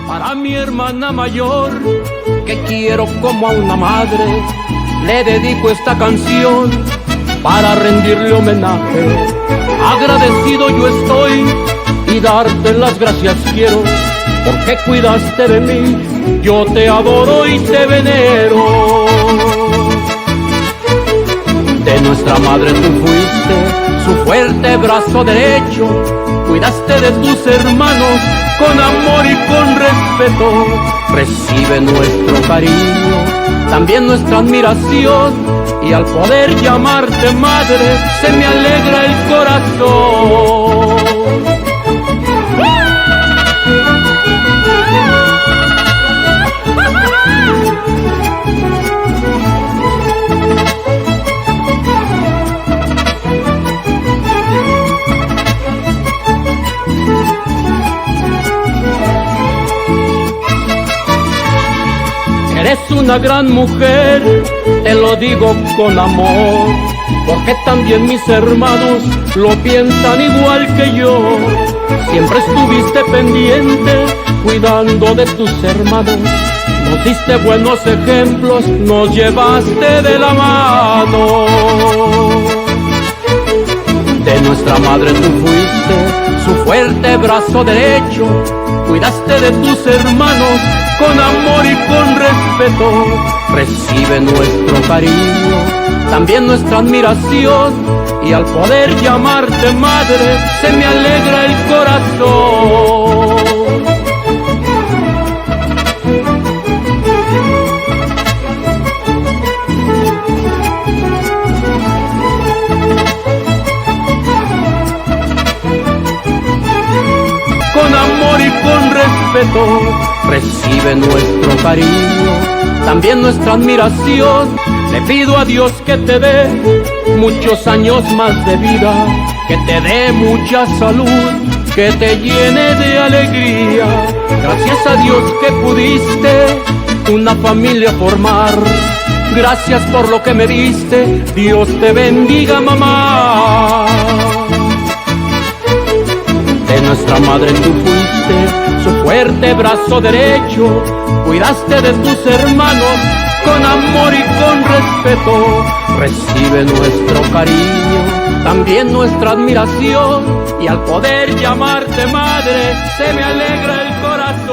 Para mi hermana mayor, que quiero como a una madre, le dedico esta canción para rendirle homenaje. Agradecido yo estoy y darte las gracias quiero, porque cuidaste de mí, yo te adoro y te venero. De nuestra madre tú fuiste su fuerte brazo derecho, cuidaste de tus hermanos con amor y con respeto. Recibe nuestro cariño, también nuestra admiración, y al poder llamarte madre se me alegra el corazón. Eres una gran mujer, te lo digo con amor, porque también mis hermanos lo piensan igual que yo. Siempre estuviste pendiente, cuidando de tus hermanos, nos diste buenos ejemplos, nos llevaste de la mano. De nuestra madre tú fuiste su fuerte brazo derecho, cuidaste de tus hermanos con amor y con respeto. Recibe nuestro cariño, también nuestra admiración, y al poder llamarte madre se me alegra el corazón. Con amor y con respeto, recibe nuestro cariño, también nuestra admiración. Le pido a Dios que te dé muchos años más de vida, que te dé mucha salud, que te llene de alegría. Gracias a Dios que pudiste una familia formar, gracias por lo que me diste, Dios te bendiga, mamá. De nuestra madre tú fuiste su fuerte brazo derecho, cuidaste de tus hermanos con amor y con respeto. Recibe nuestro cariño, también nuestra admiración, y al poder llamarte madre se me alegra el corazón.